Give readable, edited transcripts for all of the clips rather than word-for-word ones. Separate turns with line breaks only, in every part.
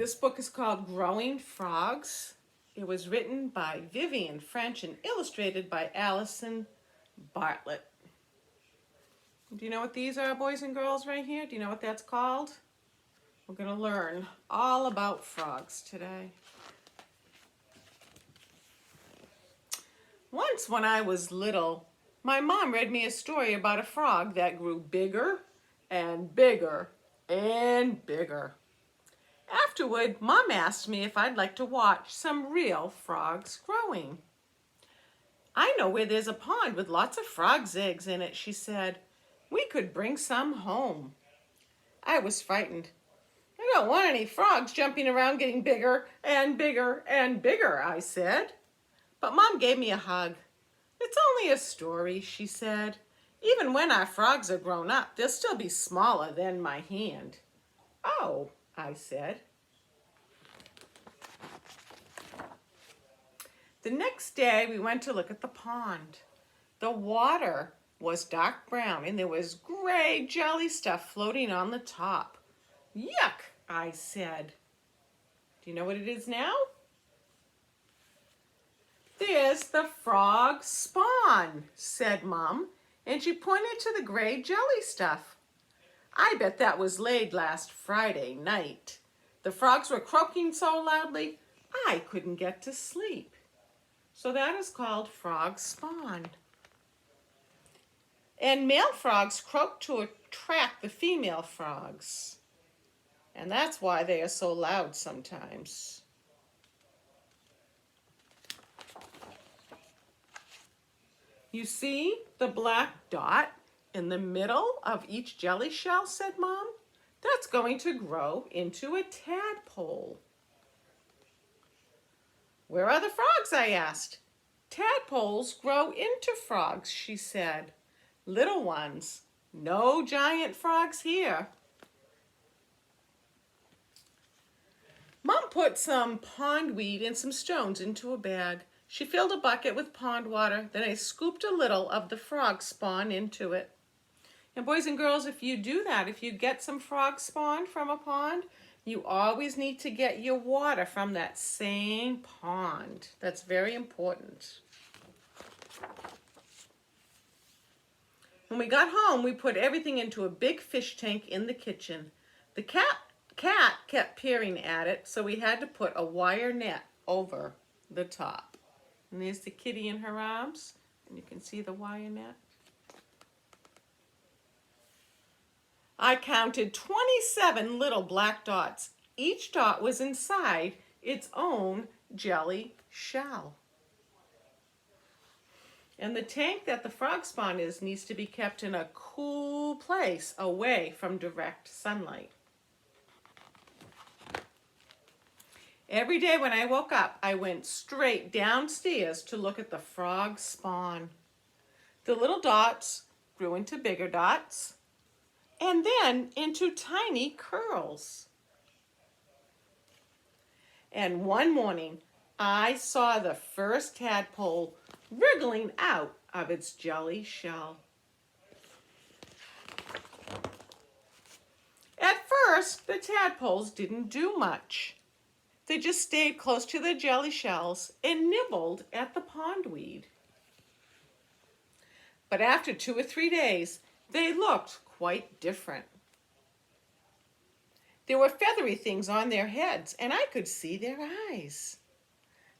This book is called Growing Frogs. It was written by Vivian French and illustrated by Allison Bartlett. Do you know what these are, boys and girls, right here? Do you know what that's called? We're going to learn all about frogs today. Once when I was little, my mom read me a story about a frog that grew bigger and bigger and bigger. Afterward, Mom asked me if I'd like to watch some real frogs growing. I know where there's a pond with lots of frogs' eggs in it, she said. We could bring some home. I was frightened. I don't want any frogs jumping around getting bigger and bigger and bigger, I said. But Mom gave me a hug. It's only a story, she said. Even when our frogs are grown up, they'll still be smaller than my hand. Oh, I said. The next day, we went to look at the pond. The water was dark brown and there was gray jelly stuff floating on the top. Yuck, I said. Do you know what it is now? There's the frog spawn, said Mom, and she pointed to the gray jelly stuff. I bet that was laid last Friday night. The frogs were croaking so loudly, I couldn't get to sleep. So that is called frog spawn. And male frogs croak to attract the female frogs. And that's why they are so loud sometimes. You see the black dot in the middle of each jelly shell, said Mom? That's going to grow into a tadpole. Where are the frogs, I asked. Tadpoles grow into frogs, she said. Little ones, no giant frogs here. Mom put some pondweed and some stones into a bag. She filled a bucket with pond water, then I scooped a little of the frog spawn into it. And boys and girls, if you do that, if you get some frog spawn from a pond, you always need to get your water from that same pond. That's very important. When we got home, we put everything into a big fish tank in the kitchen. The cat kept peering at it, so we had to put a wire net over the top. And there's the kitty in her arms, and you can see the wire net. I counted 27 little black dots. Each dot was inside its own jelly shell. And the tank that the frog spawn is needs to be kept in a cool place away from direct sunlight. Every day when I woke up, I went straight downstairs to look at the frog spawn. The little dots grew into bigger dots and then into tiny curls. And one morning, I saw the first tadpole wriggling out of its jelly shell. At first, the tadpoles didn't do much. They just stayed close to their jelly shells and nibbled at the pondweed. But after 2 or 3 days, they looked quite different. There were feathery things on their heads, and I could see their eyes.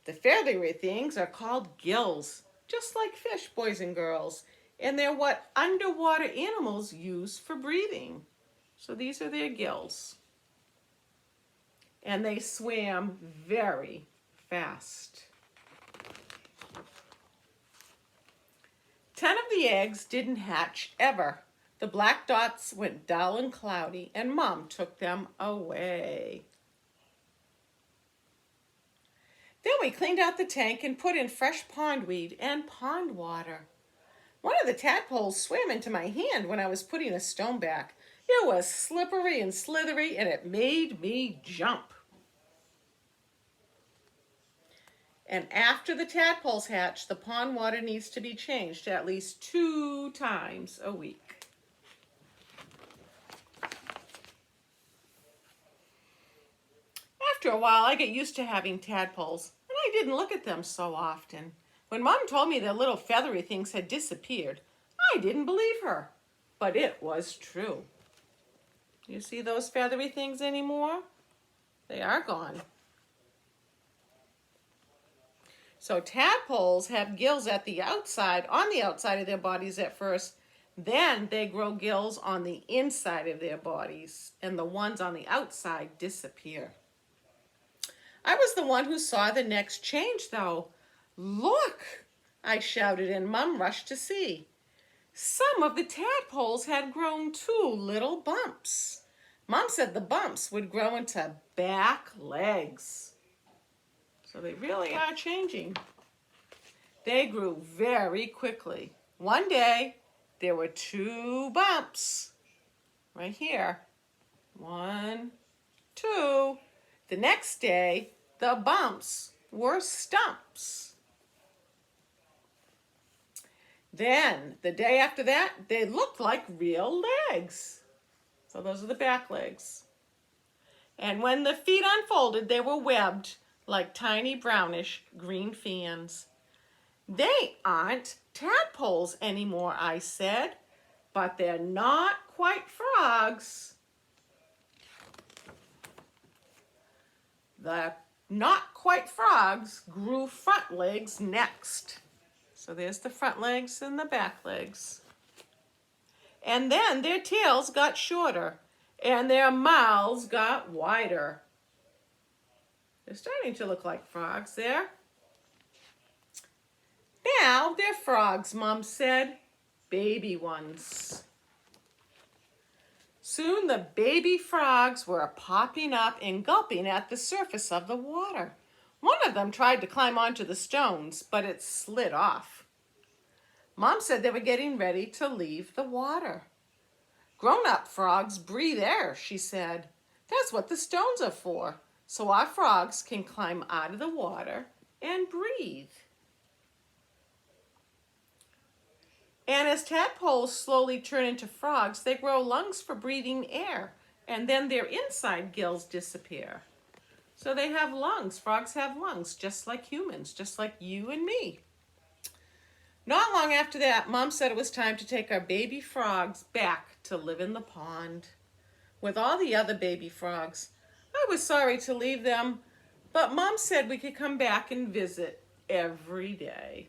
The feathery things are called gills, just like fish, boys and girls, and they're what underwater animals use for breathing. So these are their gills. And they swam very fast. 10 of the eggs didn't hatch ever. The black dots went dull and cloudy, and Mom took them away. Then we cleaned out the tank and put in fresh pondweed and pond water. One of the tadpoles swam into my hand when I was putting a stone back. It was slippery and slithery, and it made me jump. And after the tadpoles hatch, the pond water needs to be changed at least 2 times a week. After a while, I get used to having tadpoles, and I didn't look at them so often. When Mom told me their little feathery things had disappeared, I didn't believe her, but it was true. You see those feathery things anymore? They are gone. So tadpoles have gills at the outside, on the outside of their bodies at first. Then they grow gills on the inside of their bodies, and the ones on the outside disappear. I was the one who saw the next change, though. Look, I shouted, and Mom rushed to see. Some of the tadpoles had grown 2 little bumps. Mom said the bumps would grow into back legs. So they really are changing. They grew very quickly. One day, there were 2 bumps right here. 1, 2. The next day, the bumps were stumps. Then, the day after that, they looked like real legs. So those are the back legs. And when the feet unfolded, they were webbed like tiny brownish green fans. They aren't tadpoles anymore, I said, but they're not quite frogs. The not quite frogs grew front legs next. So there's the front legs and the back legs. And then their tails got shorter and their mouths got wider. They're starting to look like frogs there. Now they're frogs, Mom said. Baby ones. Soon the baby frogs were popping up and gulping at the surface of the water. One of them tried to climb onto the stones, but it slid off. Mom said they were getting ready to leave the water. Grown-up frogs breathe air, she said. That's what the stones are for, so our frogs can climb out of the water and breathe. And as tadpoles slowly turn into frogs, they grow lungs for breathing air, and then their inside gills disappear. So they have lungs. Frogs have lungs, just like humans, just like you and me. Not long after that, Mom said it was time to take our baby frogs back to live in the pond with all the other baby frogs. I was sorry to leave them, but Mom said we could come back and visit every day.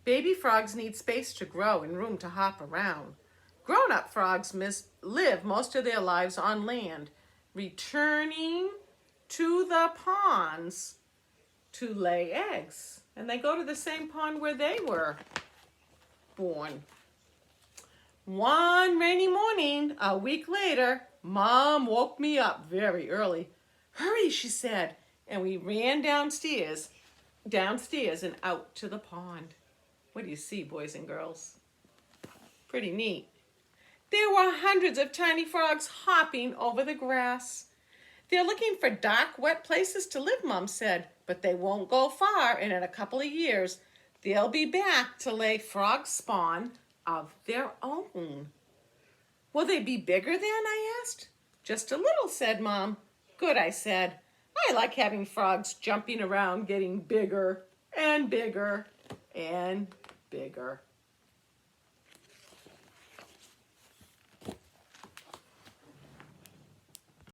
Baby frogs need space to grow and room to hop around. Grown-up frogs live most of their lives on land, returning to the ponds to lay eggs. And they go to the same pond where they were born. One rainy morning, a week later, Mom woke me up very early. Hurry, she said, and we ran downstairs and out to the pond. What do you see, boys and girls? Pretty neat. There were hundreds of tiny frogs hopping over the grass. They're looking for dark, wet places to live, Mom said, but they won't go far, and in a couple of years, they'll be back to lay frog spawn of their own. Will they be bigger then, I asked. Just a little, said Mom. Good, I said. I like having frogs jumping around, getting bigger and bigger and bigger.